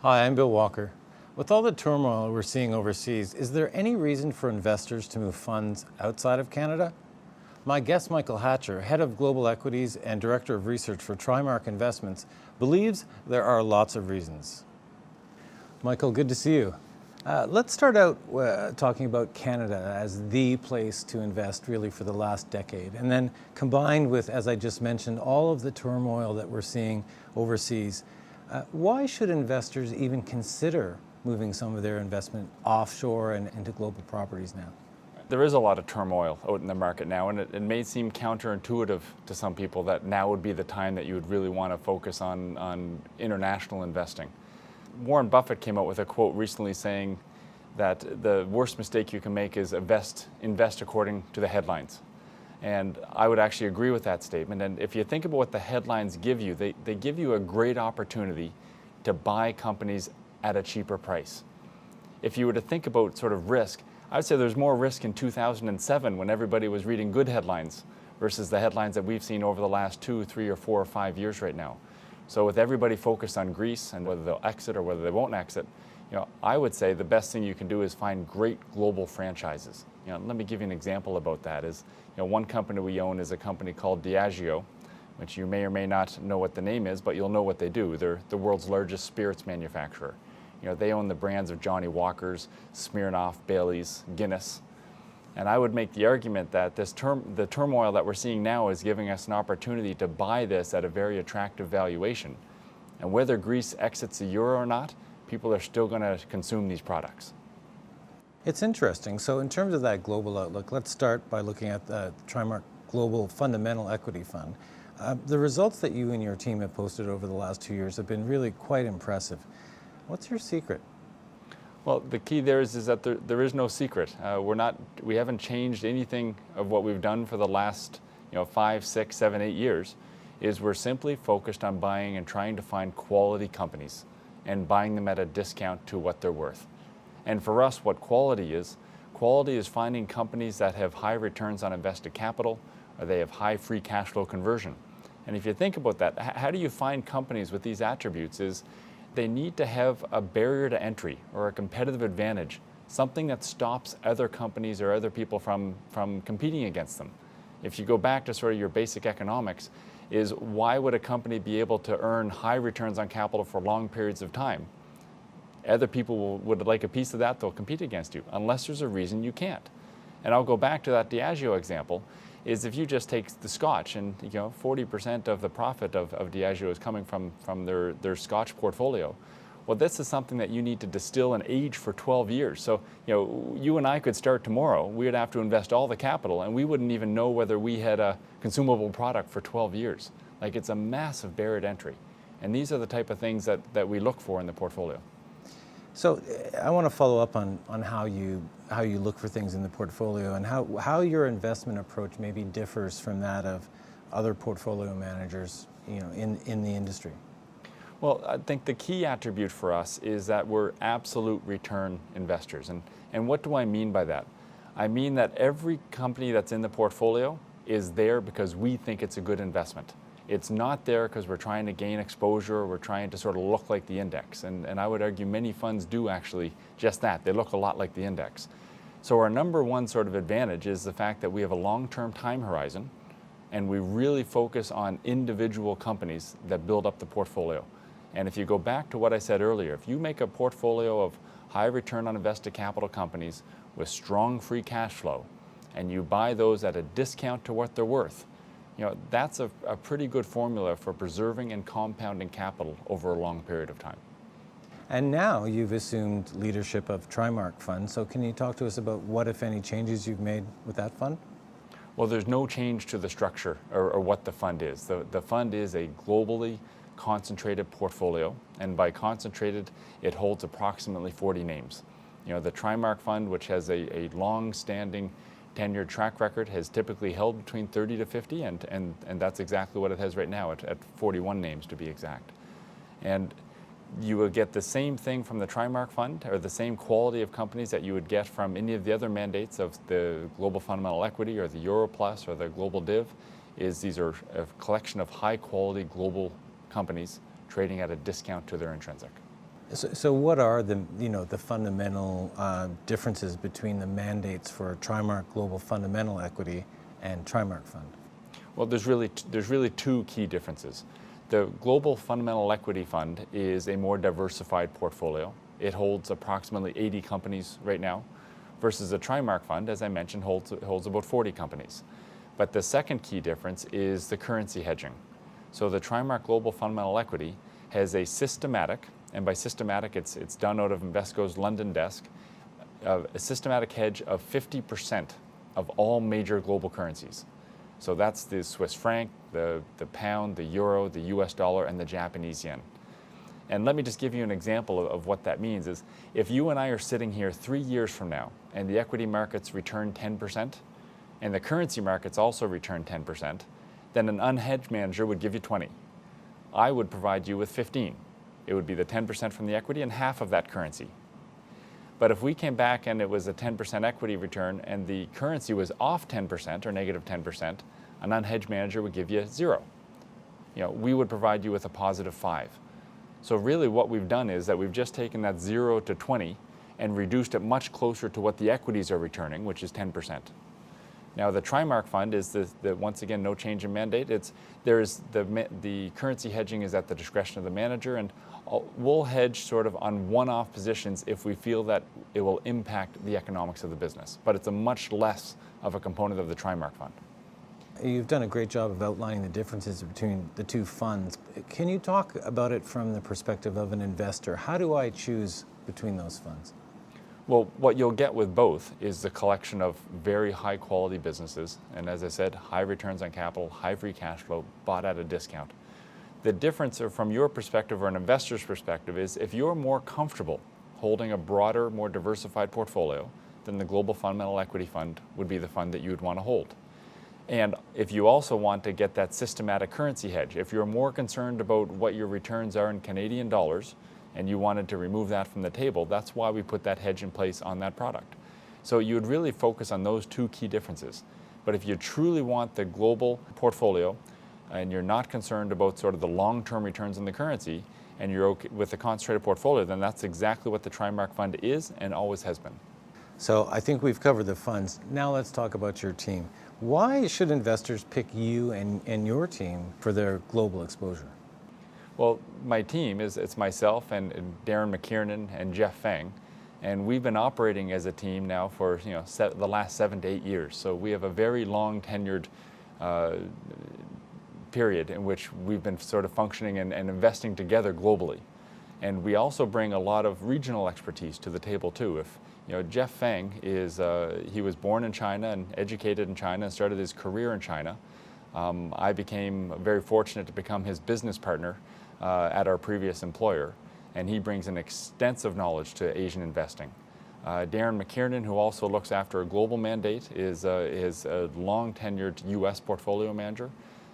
Hi, I'm Bill Walker. With all the turmoil we're seeing overseas, is there any reason for investors to move funds outside of Canada? My guest, Michael Hatcher, head of global equities and director of research for Trimark Investments, believes there are lots of reasons. Michael, good to see you. Let's start out talking about Canada as the place to invest really for the last decade, and then combined with, as I just mentioned, all of the turmoil that we're seeing overseas. Why should investors even consider moving some of their investment offshore and into global properties now? There is a lot of turmoil out in the market now, and it may seem counterintuitive to some people that now would be the time that you would really want to focus on international investing. Warren Buffett came out with a quote recently saying that the worst mistake you can make is invest according to the headlines. And I would actually agree with that statement. And if you think about what the headlines give you, they give you a great opportunity to buy companies at a cheaper price. If you were to think about sort of risk, I would say there's more risk in 2007 when everybody was reading good headlines versus the headlines that we've seen over the last 2, 3, or 4 or 5 years right now. So with everybody focused on Greece and whether they'll exit or whether they won't exit, I would say the best thing you can do is find great global franchises. Let me give you an example about that. One company we own is a company called Diageo, which you may or may not know what the name is, but you'll know what they do. They're the world's largest spirits manufacturer. They own the brands of Johnny Walker's, Smirnoff, Bailey's, Guinness. And I would make the argument that the turmoil that we're seeing now is giving us an opportunity to buy this at a very attractive valuation. And whether Greece exits the euro or not, people are still going to consume these products. It's interesting. So in terms of that global outlook, let's start by looking at the Trimark Global Fundamental Equity Fund. The results that you and your team have posted over the last 2 years have been really quite impressive. What's your secret? Well, the key there is that there is no secret. We haven't changed anything of what we've done for the last 5, 6, 7, 8 years. We're simply focused on buying and trying to find quality companies and buying them at a discount to what they're worth. And for us, what quality is finding companies that have high returns on invested capital or they have high free cash flow conversion. And if you think about that, how do you find companies with these attributes is they need to have a barrier to entry or a competitive advantage, something that stops other companies or other people from competing against them. If you go back to sort of your basic economics, is why would a company be able to earn high returns on capital for long periods of time? Other people would like a piece of that, they'll compete against you, unless there's a reason you can't. And I'll go back to that Diageo example, is if you just take the Scotch and 40% of the profit of Diageo is coming from their Scotch portfolio. Well, this is something that you need to distill and age for 12 years. So, you and I could start tomorrow. We would have to invest all the capital and we wouldn't even know whether we had a consumable product for 12 years. Like, it's a massive barrier to entry. And these are the type of things that we look for in the portfolio. So I want to follow up on how you look for things in the portfolio and how your investment approach maybe differs from that of other portfolio managers in the industry. Well, I think the key attribute for us is that we're absolute return investors. And what do I mean by that? I mean that every company that's in the portfolio is there because we think it's a good investment. It's not there because we're trying to gain exposure or we're trying to sort of look like the index. And I would argue many funds do actually just that. They look a lot like the index. So our number one sort of advantage is the fact that we have a long-term time horizon and we really focus on individual companies that build up the portfolio. And if you go back to what I said earlier, if you make a portfolio of high return on invested capital companies with strong free cash flow and you buy those at a discount to what they're worth, that's a pretty good formula for preserving and compounding capital over a long period of time. And now you've assumed leadership of Trimark Fund. So can you talk to us about what, if any, changes you've made with that fund? Well, there's no change to the structure or what the fund is. The fund is a globally concentrated portfolio, and by concentrated, it holds approximately 40 names. The Trimark Fund, which has a long-standing tenured track record, has typically held between 30 to 50, and that's exactly what it has right now at 41 names to be exact. And you will get the same thing from the Trimark Fund, or the same quality of companies that you would get from any of the other mandates of the Global Fundamental Equity or the Euro Plus or the Global Div. These are a collection of high quality global companies trading at a discount to their intrinsic. So what are the fundamental differences between the mandates for Trimark Global Fundamental Equity and Trimark Fund? Well, there's really two key differences. The Global Fundamental Equity Fund is a more diversified portfolio. It holds approximately 80 companies right now, versus the Trimark Fund, as I mentioned, holds about 40 companies. But the second key difference is the currency hedging. So the Trimark Global Fundamental Equity has a systematic, and by systematic it's done out of Invesco's London desk, a systematic hedge of 50% of all major global currencies. So that's the Swiss franc, the pound, the euro, the US dollar, and the Japanese yen. And let me just give you an example of what that means is if you and I are sitting here 3 years from now and the equity markets return 10% and the currency markets also return 10%, then an unhedged manager would give you 20. I would provide you with 15. It would be the 10% from the equity and half of that currency. But if we came back and it was a 10% equity return and the currency was off 10% or negative 10%, an unhedged manager would give you 0. We would provide you with a positive 5. So really what we've done is that we've just taken that 0 to 20 and reduced it much closer to what the equities are returning, which is 10%. Now the Trimark Fund is the once again no change in mandate. The currency hedging is at the discretion of the manager, and we'll hedge sort of on one-off positions if we feel that it will impact the economics of the business. But it's a much less of a component of the Trimark Fund. You've done a great job of outlining the differences between the two funds. Can you talk about it from the perspective of an investor? How do I choose between those funds? Well, what you'll get with both is the collection of very high quality businesses, and as I said, high returns on capital, high free cash flow, bought at a discount. The difference from your perspective or an investor's perspective is if you're more comfortable holding a broader, more diversified portfolio, then the Global Fundamental Equity Fund would be the fund that you would want to hold. And if you also want to get that systematic currency hedge, if you're more concerned about what your returns are in Canadian dollars and you wanted to remove that from the table, that's why we put that hedge in place on that product. So you would really focus on those two key differences. But if you truly want the global portfolio and you're not concerned about sort of the long-term returns in the currency and you're okay with the concentrated portfolio, then that's exactly what the Trimark Fund is and always has been. So I think we've covered the funds. Now let's talk about your team. Why should investors pick you and your team for their global exposure? Well, my team it's myself and Darren McKiernan and Jeff Feng, and we've been operating as a team now for the last 7 to 8 years. So we have a very long tenured period in which we've been sort of functioning and investing together globally. And we also bring a lot of regional expertise to the table too. Jeff Feng he was born in China and educated in China and started his career in China. I became very fortunate to become his business partner at our previous employer, and he brings an extensive knowledge to Asian investing. Darren McKiernan, who also looks after a global mandate, is a long-tenured U.S. portfolio manager,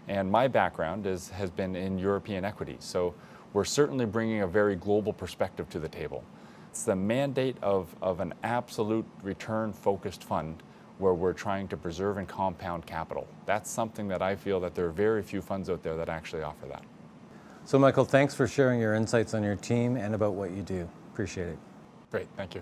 and my background has been in European equities. So we're certainly bringing a very global perspective to the table. It's the mandate of an absolute return-focused fund where we're trying to preserve and compound capital. That's something that I feel that there are very few funds out there that actually offer that. So Michael, thanks for sharing your insights on your team and about what you do. Appreciate it. Great, thank you.